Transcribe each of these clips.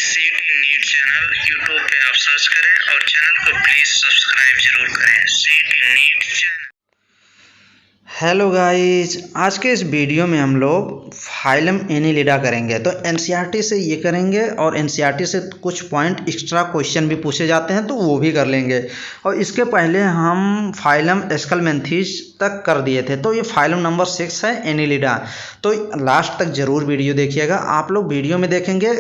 Seat NEET channel YouTube पे आप search करें और चैनल को प्लीज़ सब्सक्राइब जरूर करें। Seat NEET channel. Hello guys, आज के इस वीडियो में हम लोग फाइलम एनिलिडा करेंगे। तो एनसीईआरटी से ये करेंगे और एनसीईआरटी से कुछ पॉइंट एक्स्ट्रा क्वेश्चन भी पूछे जाते हैं तो वो भी कर लेंगे। और इसके पहले हम फाइलम एस्कलमेंथीज तक कर दिए थे, तो ये फाइलम नंबर 6 है एनिलिडा। तो लास्ट तक ज़रूर वीडियो देखिएगा। आप लोग वीडियो में देखेंगे,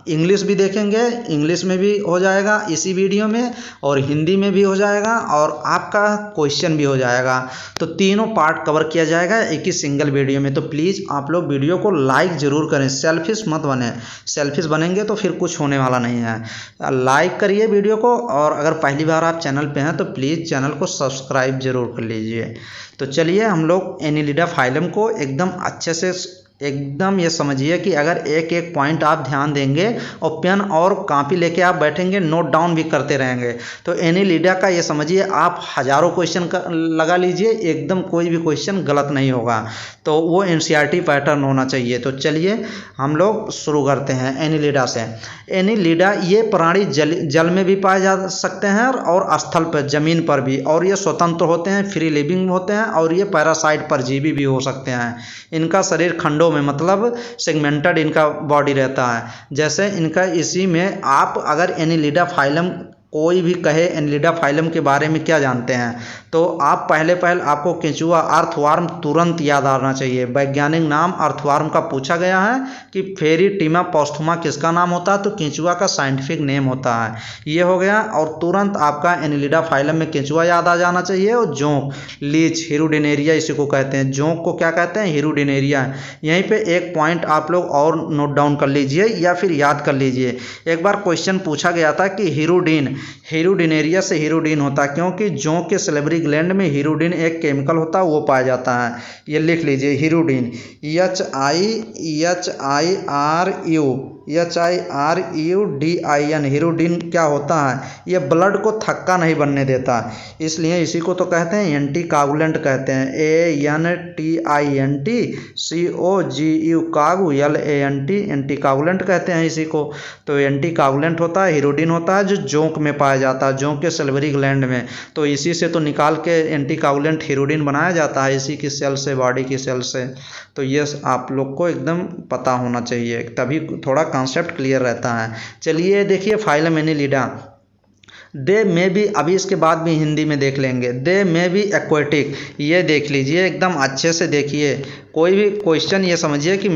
इंग्लिश भी देखेंगे, इंग्लिश में भी हो जाएगा इसी वीडियो में, और हिंदी में भी हो जाएगा, और आपका क्वेश्चन भी हो जाएगा। तो तीनों पार्ट कवर किया जाएगा एक ही सिंगल वीडियो में। तो प्लीज़ आप लोग वीडियो को लाइक ज़रूर करें, सेल्फिश मत बने। सेल्फिश बनेंगे तो फिर कुछ होने वाला नहीं है। लाइक करिए वीडियो को, और अगर पहली बार आप चैनल पे हैं तो प्लीज़ चैनल को सब्सक्राइब जरूर कर लीजिए। तो चलिए हम लोग एनिलिडा फाइलम को एकदम अच्छे से एकदम ये समझिए कि अगर एक एक पॉइंट आप ध्यान देंगे और पेन और कॉपी लेके आप बैठेंगे, नोट डाउन भी करते रहेंगे, तो एनिलिडा का ये समझिए आप हज़ारों क्वेश्चन लगा लीजिए, एकदम कोई भी क्वेश्चन गलत नहीं होगा। तो वो एनसीईआरटी पैटर्न होना चाहिए। तो चलिए हम लोग शुरू करते हैं एनिलिडा से। एनिलिडा ये प्राणी जल में भी पाए जा सकते हैं और स्थल पर, ज़मीन पर भी, और ये स्वतंत्र होते हैं, फ्री लिविंग होते हैं, और ये पैरासाइट परजीवी भी हो सकते हैं। इनका शरीर खंडों में, मतलब सेगमेंटेड इनका बॉडी रहता है। जैसे इनका इसी में आप अगर एनिलिडा फाइलम कोई भी कहे एनिलिडा फाइलम के बारे में क्या जानते हैं, तो आप पहले आपको केंचुआ अर्थवार्म तुरंत याद आना चाहिए। वैज्ञानिक नाम अर्थवार्म का पूछा गया है कि फेरीटिमा पोस्टुमा किसका नाम होता है, तो केंचुआ का साइंटिफिक नेम होता है। ये हो गया, और तुरंत आपका एनिलिडा फाइलम में केंचुआ याद आ जाना चाहिए। और जोंक, लीच, हिरुडिनेरिया इसी को कहते हैं। जोंक को क्या कहते हैं, हिरुडिनेरिया। यहीं पे एक पॉइंट आप लोग और नोट डाउन कर लीजिए या फिर याद कर लीजिए। एक बार क्वेश्चन पूछा गया था कि हिरुडिनेरिया से हिरुडीन होता है, क्योंकि जोंक के सैलिवरी ग्लैंड में हिरुडीन एक केमिकल होता है, वो पाया जाता है। ये लिख लीजिए, हिरुडीन, HIRUDIN, हिरुडीन क्या होता है, ये ब्लड को थक्का नहीं बनने देता, इसलिए इसी को तो कहते हैं एंटी कागुलेंट कहते हैं। ANTINTCOGU कागु LANT, एंटी कागुलेंट कहते हैं इसी को। तो एंटी कागुलेंट होता है, हिरुडीन होता है, जो जोंक में पाया जाता है, जोंक के सैलिवरी ग्लैंड में। तो इसी से तो निकाल के एंटी कागुलेंट हिरुडीन बनाया जाता है, इसी की सेल से, बॉडी की सेल से। तो ये आप लोग को एकदम पता होना चाहिए, तभी थोड़ा कॉन्सेप्ट क्लियर रहता है। चलिए देखिए फाइलम एनिलिडा। दे में भी, अभी इसके बाद भी हिंदी में देख लेंगे। दे में भी एक्वेटिक, ये देख लीजिए, एकदम अच्छे से देखिए। कोई भी क्वेश्चन ये समझिए कि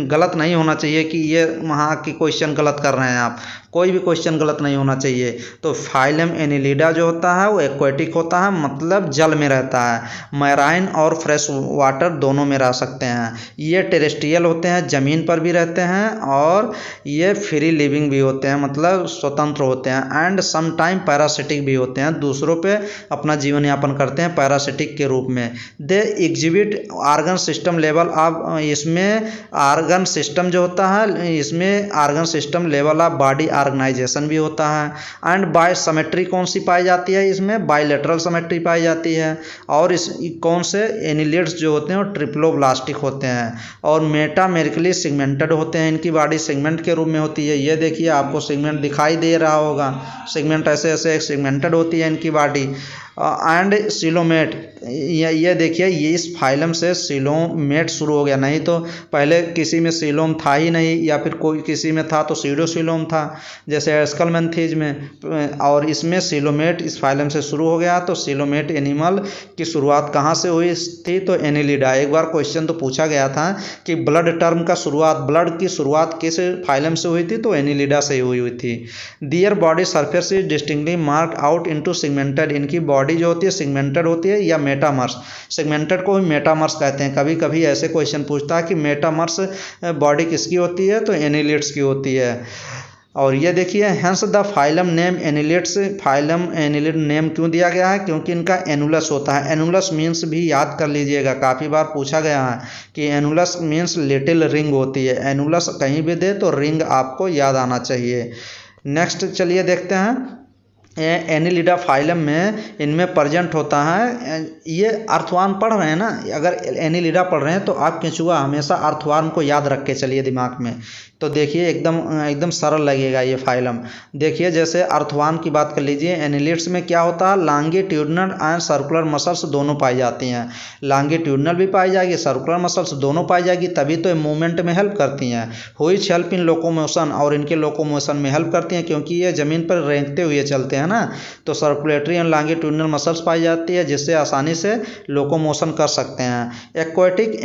गलत नहीं होना चाहिए कि ये वहाँ की क्वेश्चन गलत कर रहे हैं आप, कोई भी क्वेश्चन गलत नहीं होना चाहिए। तो फाइलम एनिलिडा जो होता है वो एक्वेटिक होता है, मतलब जल में रहता है। मैराइन और फ्रेश वाटर दोनों में रह सकते हैं। ये टेरेस्ट्रियल होते हैं, ज़मीन पर भी रहते हैं, और ये फ्री लिविंग भी होते हैं, मतलब स्वतंत्र होते हैं। एंड सम टाइम पैरासिटिक भी होते हैं, दूसरों पे अपना जीवन यापन करते हैं पैरासिटिक के रूप में। They exhibit organ system level, आप इसमें ऑर्गन सिस्टम जो होता है, इसमें organ system level of body organisation भी होता है। एंड बाय सिमेट्री कौन सी पाई जाती है, इसमें बायलैटरल सिमेट्री पाई जाती है। और इस कौन से एनिलिड्स जो होते हैं वो ट्रिप्लोब्लास्टिक होते हैं, और मेटामेरिकली सेगमेंटेड होते हैं, इनकी बॉडी सेगमेंट के रूप में होती है। ये देखिए आपको सेगमेंट दिखाई दे रहा होगा, सेगमेंट ऐसे ऐसे सेगमेंटेड होती है इनकी बॉडी। एंड सिलोमेट, ये देखिए, ये इस फाइलम से सिलोमेट शुरू हो गया, नहीं तो पहले किसी में सिलोम था ही नहीं, या फिर कोई किसी में था तो सीडोसिलोम था, जैसे एस्कलमेंथीज में। और इसमें सिलोमेट इस फाइलम से शुरू हो गया। तो सिलोमेट एनिमल की शुरुआत कहाँ से हुई थी, तो एनिलिडा। एक बार क्वेश्चन तो पूछा गया था कि ब्लड टर्म का शुरुआत, ब्लड की शुरुआत किस फाइलम से हुई थी, तो एनिलिडा से हुई थी। Their body surface is distinctly marked out into segmented, इनकी बॉडी जो होती है सेगमेंटेड होती है या मेटामर्स। सेगमेंटेड को ही मेटामर्स कहते हैं। कभी कभी ऐसे क्वेश्चन पूछता है कि मेटामर्स बॉडी किसकी होती है, तो एनिलिड्स की होती है। और ये देखिए, hence the phylum name annelids, phylum annelid name क्यों दिया गया है, क्योंकि इनका एनुलस होता है। एनुलस मीन्स भी याद कर लीजिएगा, काफ़ी बार पूछा गया है कि एनुलस मीन्स लिटिल रिंग होती है। एनुलस कहीं भी दे तो रिंग आपको याद आना चाहिए। नेक्स्ट चलिए देखते हैं। एनिलिडा फाइलम में इनमें प्रेजेंट होता है। ये अर्थवार्म पढ़ रहे हैं ना, अगर एनिलिडा पढ़ रहे हैं तो आप केंचुआ हमेशा अर्थवार्म को याद रख के चलिए दिमाग में, तो देखिए एकदम सरल लगेगा ये फाइलम। देखिए जैसे अर्थवार्म की बात कर लीजिए, एनिलिड्स में क्या होता है, लॉन्गिट्यूडिनल एंड सर्कुलर मसल्स दोनों पाई जाती हैं। लॉन्गिट्यूडिनल भी पाई जाएगी, सर्कुलर मसल्स दोनों पाई जाएगी, तभी तो ये मूवमेंट में हेल्प करती हैं। व्हिच हेल्प इन लोकोमोशन, और इनके लोकोमोशन में हेल्प करती हैं, क्योंकि ये ज़मीन पर रेंगते हुए चलते हैं ना, तो सर्कुलेटरी एंड लॉन्गिट्यूडिनल मसल्स पाई जाती है, जिससे आसानी से लोकोमोशन कर सकते हैं। एक्वाटिक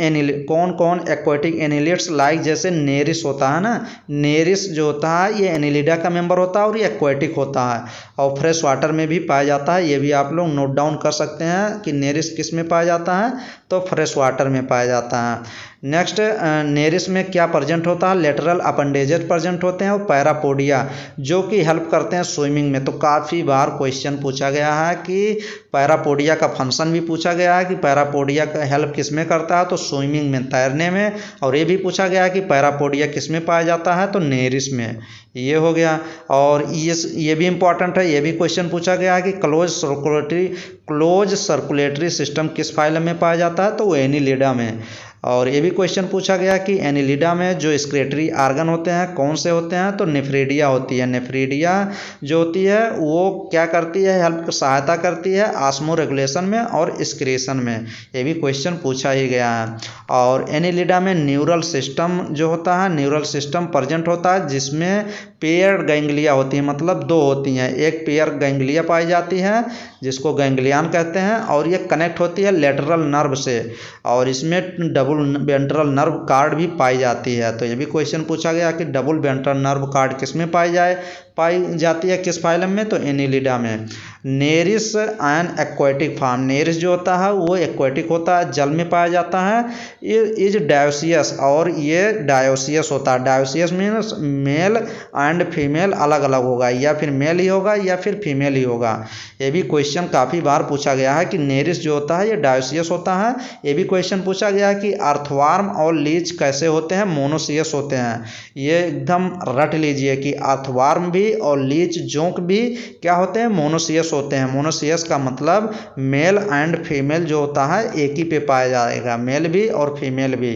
कौन कौन एक्वाटिक एनिलिड्स लाइक जैसे नेरिस होता है ना, नेरिस जो होता है ये एनिलिडा का मेंबर होता है और ये एक्वाटिक होता है, और फ्रेश वाटर में भी पाया जाता है। ये भी आप लोग नोट डाउन कर सकते हैं कि नेरिस किस में पाया जाता है, तो फ्रेश वाटर में पाया जाता है। नेक्स्ट, नेरिस में क्या प्रेजेंट होता है, लेटरल अपेंडेजेस प्रेजेंट होते हैं और पैरापोडिया जो कि हेल्प करते हैं स्विमिंग में। तो काफ़ी बार क्वेश्चन पूछा गया है कि पैरापोडिया का फंक्शन भी पूछा गया है कि पैरापोडिया का हेल्प किस में करता है, तो स्विमिंग में, तैरने में। और ये भी पूछा गया है कि पैरापोडिया किस में पाया जाता है, तो नेरिस में। ये हो गया। और ये भी इम्पॉर्टेंट है, ये भी क्वेश्चन पूछा गया है कि क्लोज सर्कुलेटरी सिस्टम किस फाइलम में पाया जाता है, तो वो एनिलिडा में। और ये भी क्वेश्चन पूछा गया कि एनिलिडा में जो एक्सक्रीटरी आर्गन होते हैं कौन से होते हैं, तो नेफ्रीडिया होती है। नेफ्रीडिया जो होती है वो क्या करती है, हेल्प सहायता करती है ऑस्मो रेगुलेशन में और एक्सक्रीशन में। ये भी क्वेश्चन पूछा ही गया है। और एनिलिडा में न्यूरल सिस्टम जो होता है, न्यूरल सिस्टम प्रेजेंट होता है, जिसमें पेयर गैंग्लिया होती है, मतलब दो होती हैं। एक पेयर गैंग्लिया पाई जाती है जिसको गैंग्लियन कहते हैं, और ये कनेक्ट होती है लेटरल नर्व से, और इसमें डबल वेंट्रल नर्व कार्ड भी पाई जाती है। तो ये भी क्वेश्चन पूछा गया कि डबल वेंट्रल नर्व कार्ड किस में पाई जाती है, किस फाइलम में, तो एनिलिडा में। Nereis and aquatic form, Nereis जो होता है वो एक्वाटिक होता है, जल में पाया जाता है। ये इज डायोसियस, और ये डायोसियस होता है। Dioecious means male and female अलग अलग होगा, या फिर मेल ही होगा या फिर फीमेल ही होगा। ये भी क्वेश्चन काफ़ी बार पूछा गया है कि नेरिस जो होता है ये डायोसियस होता है। ये भी क्वेश्चन पूछा गया है कि अर्थवार्म और लीच कैसे होते हैं, मोनोसियस होते हैं। ये एकदम रट लीजिए कि अर्थवार्म भी और लीच जोंक भी क्या होते हैं, मोनोसियस होते हैं। मोनोसियस का मतलब मेल एंड फीमेल जो होता है एक ही पे पाया जाएगा, मेल भी और फीमेल भी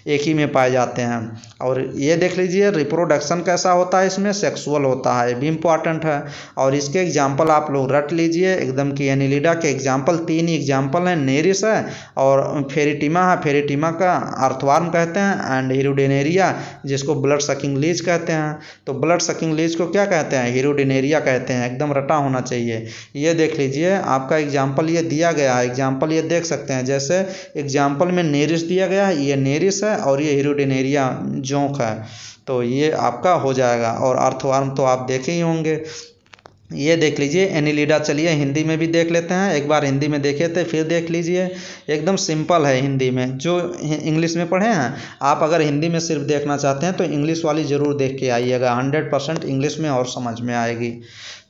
एक ही में पाए जाते हैं। और ये देख लीजिए रिप्रोडक्शन कैसा होता है, इसमें सेक्सुअल होता है, ये भी इम्पॉर्टेंट है। और इसके एग्जाम्पल आप लोग रट लीजिए एकदम कि एनिलिडा के एग्जाम्पल 3 ही एग्जाम्पल हैं, नेरिस है और फेरिटिमा है, फेरिटिमा का अर्थवार्म कहते हैं, एंड हिरुडेनेरिया जिसको ब्लड सकिंग लीच कहते हैं। तो ब्लड सकिंग लीच को क्या कहते हैं, हिरुडेनेरिया कहते हैं। एकदम रटा होना चाहिए। ये देख लीजिए आपका एग्जाम्पल ये दिया गया है, एग्जाम्पल ये देख सकते हैं। जैसे एग्जाम्पल में नेरिस दिया गया है, ये नेरिस है और ये हिरुडेनेरिया जोंक है, तो ये आपका हो जाएगा। और अर्थवार्म तो आप देखे ही होंगे। ये देख लीजिए एनिलिडा। चलिए हिंदी में भी देख लेते हैं, एक बार हिंदी में देखे थे फिर देख लीजिए। एकदम सिंपल है हिंदी में, जो इंग्लिश में पढ़े हैं आप अगर हिंदी में सिर्फ देखना चाहते हैं तो इंग्लिश वाली ज़रूर देख के आइएगा, 100% इंग्लिश में और समझ में आएगी।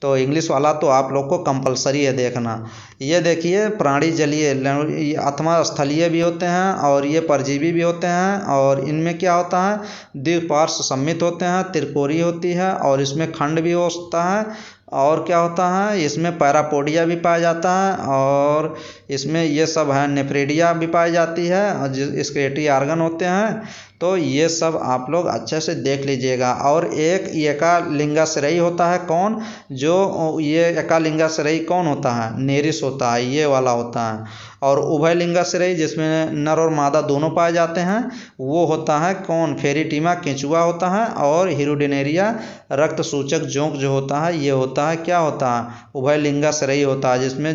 तो इंग्लिश वाला तो आप लोग को कंपलसरी है देखना। ये देखिए प्राणी जलीय अथवा स्थलीय भी होते हैं और ये परजीवी भी होते हैं। और इनमें क्या होता है, द्विपार्श्व सम्मित होते हैं, त्रिकोणीय होती है और इसमें खंड भी होता है। और क्या होता है, इसमें पैरापोडिया भी पाया जाता है और इसमें ये सब है, नेफ्रीडिया भी पाई जाती है और एक्सक्रीटरी आर्गन होते हैं। तो ये सब आप लोग अच्छे से देख लीजिएगा। और एक एकालिंगाश्रयी होता है, कौन, जो ये एकालिंगाश्रयी कौन होता है, नेरिस होता है, ये वाला होता है। और उभयलिंगाश्रयी जिसमें नर और मादा दोनों पाए जाते हैं वो होता है कौन, फेरिटिमा केंचुआ होता है। और हिरुडेनेरिया रक्त सूचक जोंक जो होता है ये होता है, क्या होता है, उभयलिंगाश्रयी होता है, जिसमें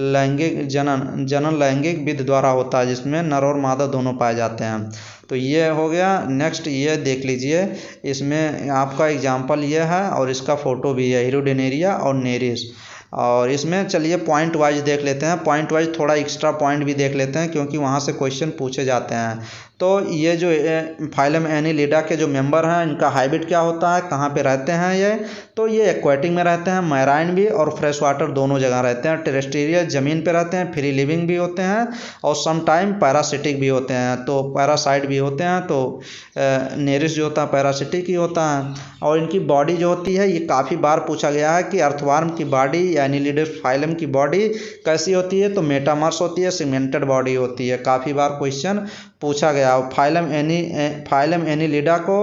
लैंगिक जनन लैंगिक विधि द्वारा होता है, जिसमें नर और मादा दोनों पाए जाते हैं। तो ये हो गया। नेक्स्ट ये देख लीजिए, इसमें आपका एग्जाम्पल ये है और इसका फ़ोटो भी है, हिरुडेनेरिया और नेरिस। और इसमें चलिए पॉइंट वाइज देख लेते हैं, पॉइंट वाइज थोड़ा एक्स्ट्रा पॉइंट भी देख लेते हैं क्योंकि वहाँ से क्वेश्चन पूछे जाते हैं। तो ये जो फाइलम एनिलिडा के जो मेंबर हैं इनका हैबिट क्या होता है, कहाँ पे रहते हैं ये, तो ये एक्वेटिक में रहते हैं, मैराइन भी और फ्रेश वाटर दोनों जगह रहते हैं। टेरेस्ट्रियल ज़मीन पे रहते हैं, फ्री लिविंग भी होते हैं और सम टाइम पैरासिटिक भी होते हैं, तो पैरासाइट भी होते हैं। तो नेरिस जो होता है पैरासिटिक ही होता है। और इनकी बॉडी जो होती है, ये काफ़ी बार पूछा गया है कि अर्थवर्म की बॉडी या एनिलिडा फाइलम की बॉडी कैसी होती है, तो मेटामर्स होती है, सीमेंटेड बॉडी होती है। काफ़ी बार क्वेश्चन पूछा गया। फाइलम एनिलिडा को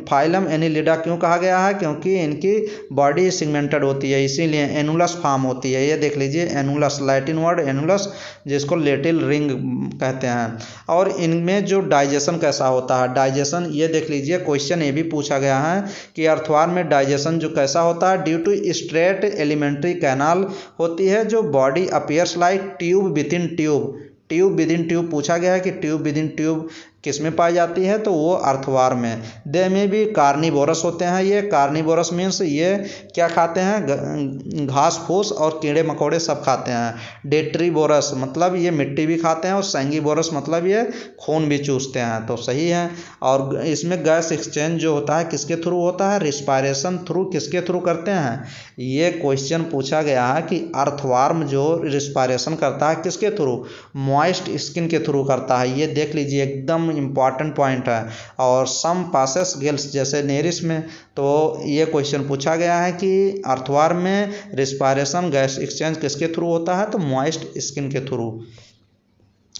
फाइलम एनिलिडा क्यों कहा गया है, क्योंकि इनकी बॉडी सिगमेंटेड होती है, इसीलिए एनुलस फॉर्म होती है। ये देख लीजिए एनुलस, लैटिन वर्ड एनुलस, जिसको लिटिल रिंग कहते हैं। और इनमें जो डाइजेशन कैसा होता है, डाइजेशन ये देख लीजिए, क्वेश्चन ये भी पूछा गया है कि अर्थवर्म में डाइजेशन जो कैसा होता है, due to straight alimentary canal होती है, जो body appears like tube within tube. Tube within tube पूछा गया है कि ट्यूब विद इन ट्यूब किस में पाई जाती है, तो वो अर्थवर्म में। दे में भी कार्निवोरस होते हैं। ये कार्निवोरस मीन्स ये क्या खाते हैं, घास फूस और कीड़े मकोड़े सब खाते हैं। डेट्रीवोरस मतलब ये मिट्टी भी खाते हैं, और सैंगीवोरस मतलब ये खून भी चूसते हैं, तो सही है। और इसमें गैस एक्सचेंज जो होता है किसके थ्रू होता है, रिस्पायरेशन थ्रू। किसके थ्रू करते हैं, ये क्वेश्चन पूछा गया है कि अर्थवर्म जो रिस्पायरेशन करता है किसके थ्रू, मॉइस्ट स्किन के थ्रू करता है। ये देख लीजिए एकदम इम्पॉर्टेंट पॉइंट है। और सम पासेस गिल्स जैसे नेरिस में, तो ये क्वेश्चन पूछा गया है कि अर्थवर्म में रिस्पायरेशन गैस एक्सचेंज किसके थ्रू होता है, तो मॉइस्ट स्किन के थ्रू।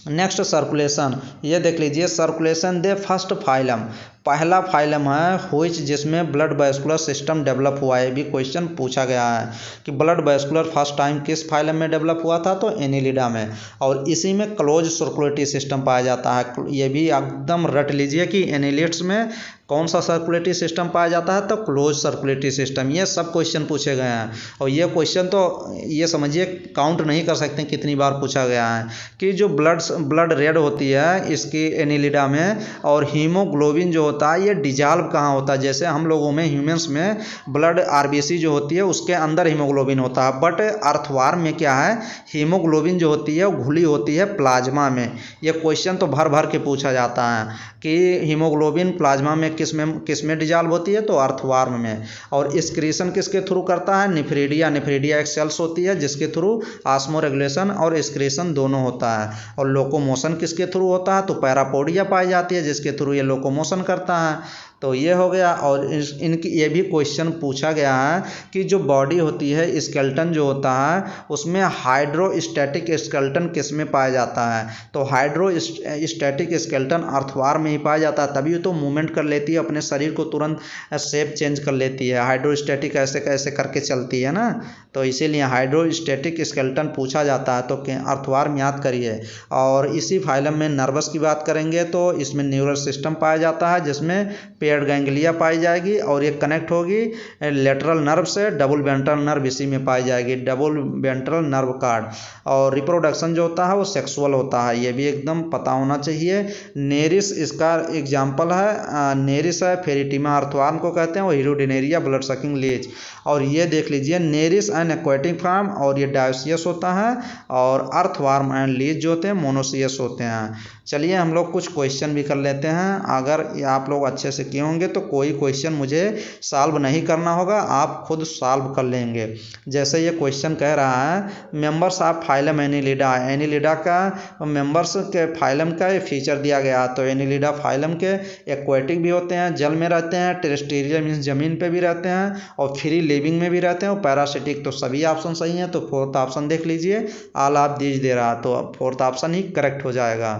नेक्स्ट सर्कुलेशन, ये देख लीजिए सर्कुलेशन दे फर्स्ट फाइलम, पहला फाइलम है हुइच जिसमें ब्लड वेस्कुलर सिस्टम डेवलप हुआ है। भी क्वेश्चन पूछा गया है कि ब्लड वेस्कुलर फर्स्ट टाइम किस फाइलम में डेवलप हुआ था, तो एनिलिडा में। और इसी में क्लोज सर्कुलेटरी सिस्टम पाया जाता है। ये भी एकदम रट लीजिए कि एनिलिड्स में कौन सा सर्कुलेटरी सिस्टम पाया जाता है, तो क्लोज सर्कुलेटरी सिस्टम। ये सब क्वेश्चन पूछे गए हैं। और ये क्वेश्चन तो ये समझिए काउंट नहीं कर सकते कितनी बार पूछा गया है कि जो ब्लड रेड होती है इसकी एनिलिडा में, और हीमोग्लोबिन जो होता है ये डिजॉल्व कहाँ होता है। जैसे हम लोगों में ह्यूमंस में ब्लड आरबीसी जो होती है उसके अंदर हीमोग्लोबिन होता है, बट अर्थवर्म में क्या है, हीमोग्लोबिन जो होती है वो घुली होती है प्लाज्मा में। ये क्वेश्चन तो भर भर के पूछा जाता है कि हीमोग्लोबिन प्लाज्मा में किस में डिजॉल्व होती है, तो अर्थवर्म में। और एक्सक्रीशन किसके थ्रू करता है, निफ्रीडिया एक सेल्स होती है जिसके थ्रू ऑस्मोरेगुलेशन और एक्सक्रीशन दोनों होता है। और लोकोमोशन किसके थ्रू होता है, तो पैरापोडिया पाई जाती है जिसके थ्रू ये लोकोमोशन करता है। तो ये हो गया। और इनकी ये भी क्वेश्चन पूछा गया है कि जो बॉडी होती है स्केलेटन जो होता है उसमें हाइड्रोस्टैटिक स्केलेटन किस में पाया जाता है, तो हाइड्रोस्टैटिक स्केलेटन अर्थवर्म में ही पाया जाता है। तभी तो मूवमेंट कर लेती है, अपने शरीर को तुरंत शेप चेंज कर लेती है। हाइड्रोस्टैटिक ऐसे कैसे करके चलती है ना, तो इसीलिए हाइड्रोस्टैटिक स्केलेटन पूछा जाता है। तो अर्थवर्म याद करिए। और इसी फाइलम में नर्वस की बात करेंगे तो इसमें न्यूरल सिस्टम पाया जाता है जिसमें पेड गैंग्लिया पाई जाएगी, और ये कनेक्ट होगी लेटरल नर्व से। डबल वेंट्रल नर्व इसी में पाई जाएगी, डबल वेंट्रल नर्व कार्ड। और रिप्रोडक्शन जो होता है वो सेक्सुअल होता है, ये भी एकदम पता होना चाहिए। नेरिस इसका एग्जाम्पल है, नेरिस है, फेरिटिमा अर्थवर्म को कहते हैं, वो हीरोडिनेरिया ब्लड सकिंग लीच। और ये देख लीजिए नेरिस एंड एक्वेटिक फॉर्म, और ये डायोसियस होता है, और अर्थवर्म एंड लीच जो होते हैं मोनोसियस होते हैं। चलिए हम लोग कुछ क्वेश्चन भी कर लेते हैं। अगर आप लोग अच्छे से किए होंगे तो कोई क्वेश्चन मुझे सॉल्व नहीं करना होगा, आप खुद सॉल्व कर लेंगे। जैसे ये क्वेश्चन कह रहा है members of phylum Annelida, Annelida का मेंबर्स के फाइलम का ये फीचर दिया गया। तो एनिलिडा फाइलम के एक्वेटिक भी होते हैं, जल में रहते हैं, टेरेस्ट्रियल मीन्स जमीन पे भी रहते हैं, और फ्री लिविंग में भी रहते हैं, और पैरासिटिक। तो सभी ऑप्शन सही हैं। तो फोर्थ ऑप्शन देख लीजिए, ऑल ऑफ दीज दे रहा, तो फोर्थ ऑप्शन ही करेक्ट हो जाएगा।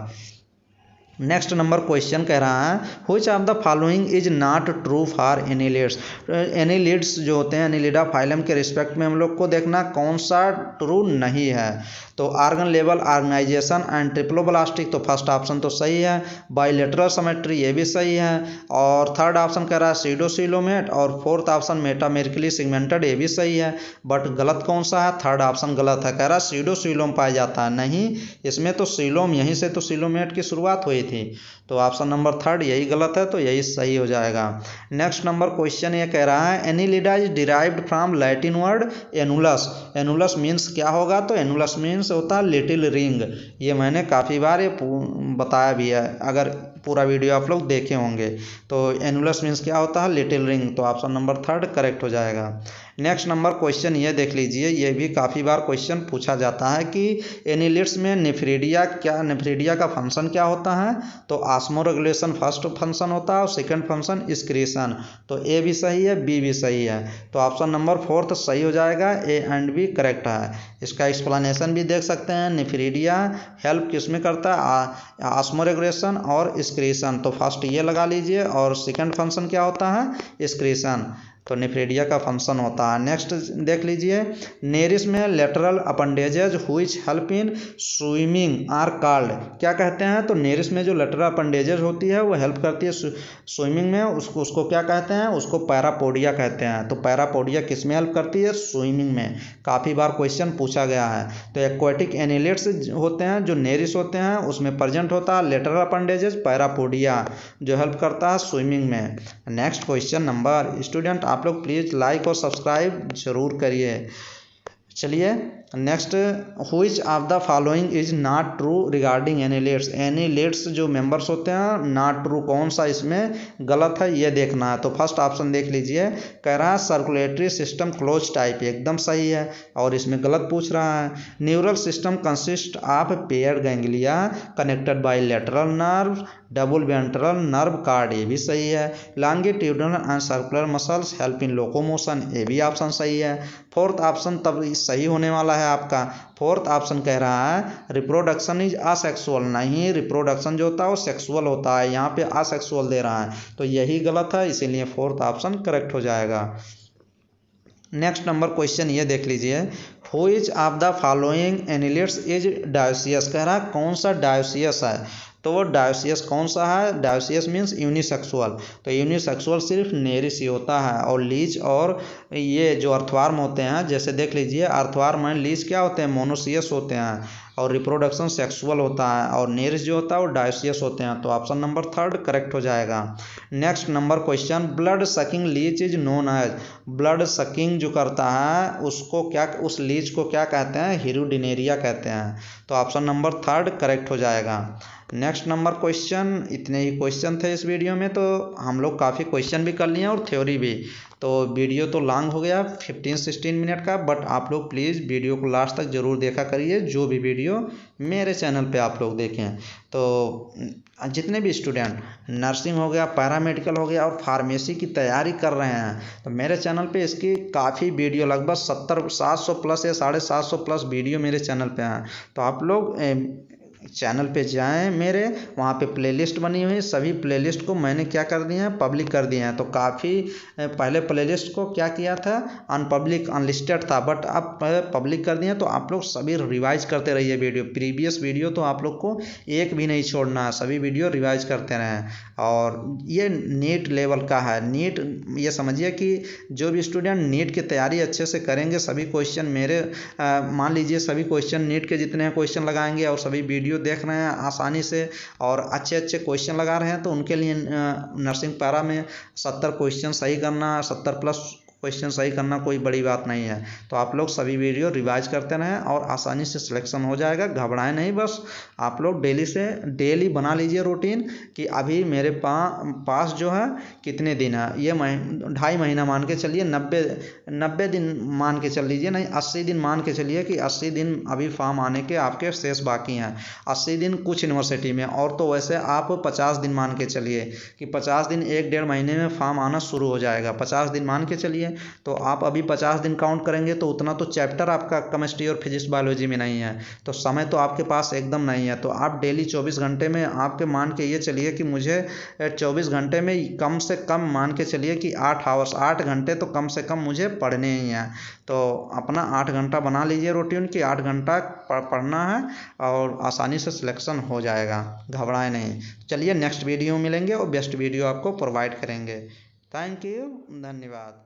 नेक्स्ट नंबर क्वेश्चन कह रहा है which of the following is not true for annelids. Annelids जो होते हैं एनिलिडा फाइलम के रिस्पेक्ट में हम लोग को देखना कौन सा ट्रू नहीं है। तो organ level organisation and triploblastic, तो फर्स्ट ऑप्शन तो सही है। बाइलेटरल सिमेट्री ये भी सही है। और थर्ड ऑप्शन कह रहा है सीडोसिलोमेट, और फोर्थ ऑप्शन मेटामेरिकली सिगमेंटेड ये भी सही है। बट गलत कौन सा है, थर्ड ऑप्शन गलत है। कह रहा है सीडोसिलोम पाया जाता है, नहीं, इसमें तो सिलोम, यहीं से तो सिलोमेट की शुरुआत हुई थी। तो ऑप्शन नंबर थर्ड यही गलत है, तो यही सही हो जाएगा। नेक्स्ट नंबर क्वेश्चन ये कह रहा है Annelida is derived from Latin word annulus. Annulus means क्या होगा, तो एनुलस मीन्स होता है लिटिल रिंग। ये मैंने काफ़ी बार ये बताया भी है, अगर पूरा वीडियो आप लोग देखे होंगे। तो एनुलस मीन्स क्या होता है, लिटिल रिंग। तो ऑप्शन नंबर थर्ड करेक्ट हो जाएगा। नेक्स्ट नंबर क्वेश्चन ये देख लीजिए, ये भी काफ़ी बार क्वेश्चन पूछा जाता है कि एनिलिड्स में नेफ्रिडिया का फंक्शन क्या होता है। तो ऑस्मोरेगुलेशन फर्स्ट फंक्शन होता है और सेकंड फंक्शन एक्सक्रीशन। तो ए भी सही है, बी भी सही है। तो ऑप्शन नंबर फोर्थ सही हो जाएगा, ए एंड बी करेक्ट है। इसका एक्सप्लेनेशन भी देख सकते हैं। नेफ्रिडिया हेल्प किस में करता है, ऑस्मोरेगुलेशन और एक्सक्रीशन। तो फर्स्ट ये लगा लीजिए, और सेकंड फंक्शन क्या होता है, एक्सक्रीशन। तो नेफ्रिडिया का फंक्शन होता है। नेक्स्ट देख लीजिए, नेरिस में lateral appendages which help in swimming are called, क्या कहते हैं। तो नेरिस में जो लेटरल अपेंडेजेज होती है वो हेल्प करती है स्विमिंग में, उसको क्या कहते हैं, उसको पैरापोडिया कहते हैं। तो पैरापोडिया किस में हेल्प करती है, स्विमिंग में। काफ़ी बार क्वेश्चन पूछा गया है। तो एक्वाटिक एनिलिड्स होते हैं जो नेरिस होते हैं, उसमें प्रेजेंट होता है लेटरल अपेंडेजेज पैरापोडिया, जो हेल्प करता है स्विमिंग में। नेक्स्ट क्वेश्चन नंबर, स्टूडेंट आप लोग प्लीज़ लाइक और सब्सक्राइब जरूर करिए। चलिए next, which of the following is not true regarding annelids. Annelids जो मेंबर्स होते हैं नॉट ट्रू, कौन सा इसमें गलत है ये देखना है। तो फर्स्ट ऑप्शन देख लीजिए, कह रहा है सर्कुलेटरी सिस्टम क्लोज टाइप, एकदम सही है, और इसमें गलत पूछ रहा है। Neural system consist of paired ganglia connected by lateral nerve double ventral nerve card, ये भी सही है। Longitudinal and circular muscles help in locomotion, ये भी ऑप्शन सही है। फोर्थ ऑप्शन तब सही होने वाला है आपका। फोर्थ ऑप्शन कह रहा है रिप्रोडक्शन इज असेक्सुअल, नहीं, रिप्रोडक्शन जो होता है वो सेक्सुअल होता है, यहाँ पे असेक्सुअल दे रहा है, तो यही गलत है, इसीलिए फोर्थ ऑप्शन करेक्ट हो जाएगा। नेक्स्ट नंबर क्वेश्चन ये देख लीजिए, which of the following annelids is dioecious, कह रहा है कौन सा डायोसियस है। तो वो डायोसियस कौन सा है, डायोसियस मीन्स यूनिसेक्सुअल। तो यूनिसेक्सुअल सिर्फ नेरिस ही होता है, और लीच और ये जो अर्थवार्म होते हैं, जैसे देख लीजिए अर्थवार्म एंड लीच क्या होते हैं, मोनोसियस होते हैं, और रिप्रोडक्शन सेक्सुअल होता है, और नेरिस जो होता है वो डायोसियस होते हैं। तो ऑप्शन नंबर थर्ड करेक्ट हो जाएगा। Next number question, blood sucking leech is known as, blood sucking जो करता है उसको क्या, उस लीच को क्या कहते हैं, हिरुडिनेरिया कहते हैं। तो ऑप्शन नंबर थर्ड करेक्ट हो जाएगा। नेक्स्ट नंबर क्वेश्चन, इतने ही क्वेश्चन थे इस वीडियो में, तो हम लोग काफ़ी क्वेश्चन भी कर लिए और थ्योरी भी। तो वीडियो तो लॉन्ग हो गया 15-16 मिनट का, बट आप लोग प्लीज़ वीडियो को लास्ट तक ज़रूर देखा करिए, जो भी वीडियो मेरे चैनल पे आप लोग देखें। तो जितने भी स्टूडेंट नर्सिंग हो गया, पैरामेडिकल हो गया और फार्मेसी की तैयारी कर रहे हैं, तो मेरे चैनल पे इसकी काफ़ी वीडियो, लगभग 700 प्लस या 750 प्लस वीडियो मेरे चैनल पे हैं। तो आप लोग चैनल पे जाएं मेरे, वहाँ पे प्लेलिस्ट बनी हुई है, सभी प्लेलिस्ट को मैंने क्या कर दिए हैं, पब्लिक कर दिए हैं। तो काफ़ी पहले प्लेलिस्ट को क्या किया था, अनपब्लिक अनलिस्टेड था, बट अब पब्लिक कर दिए हैं। तो आप लोग सभी रिवाइज करते रहिए वीडियो, प्रीवियस वीडियो तो आप लोग को एक भी नहीं छोड़ना है, सभी वीडियो रिवाइज करते रहें। और ये नीट लेवल का है, नीट ये समझिए कि जो भी स्टूडेंट नीट की तैयारी अच्छे से करेंगे, सभी क्वेश्चन मेरे मान लीजिए सभी क्वेश्चन नीट के जितने क्वेश्चन लगाएंगे और सभी वीडियो देख रहे हैं आसानी से और अच्छे अच्छे क्वेश्चन लगा रहे हैं, तो उनके लिए नर्सिंग पैरा में 70 क्वेश्चन सही करना, 70 प्लस क्वेश्चन सही करना कोई बड़ी बात नहीं है। तो आप लोग सभी वीडियो रिवाइज करते रहें और आसानी से सिलेक्शन हो जाएगा, घबराएं नहीं। बस आप लोग डेली बना लीजिए रूटीन कि अभी मेरे पास जो है कितने दिन है, ये 2.5 महीना मान के चलिए, 90 दिन मान के चल लीजिए, नहीं 80 दिन मान के चलिए कि 80 दिन अभी फॉर्म आने के आपके शेष बाकी हैं, 80 दिन कुछ यूनिवर्सिटी में, और तो वैसे आप 50 दिन मान के चलिए कि 50 दिन 1-1.5 महीने में फॉर्म आना शुरू हो जाएगा, 50 दिन मान के चलिए। तो आप अभी 50 दिन काउंट करेंगे तो उतना तो चैप्टर आपका केमिस्ट्री और फिजिक्स बायोलॉजी में नहीं है, तो समय तो आपके पास एकदम नहीं है। तो आप डेली 24 घंटे में आपके मान के ये चलिए कि मुझे 24 घंटे में कम से कम मान के चलिए कि 8 घंटे तो कम से कम मुझे पढ़ने ही हैं। तो अपना 8 घंटा बना लीजिए रूटीन कि 8 घंटा पढ़ना है और आसानी से सिलेक्शन हो जाएगा, घबराए नहीं। चलिए नेक्स्ट वीडियो मिलेंगे और बेस्ट वीडियो आपको प्रोवाइड करेंगे। थैंक यू, धन्यवाद।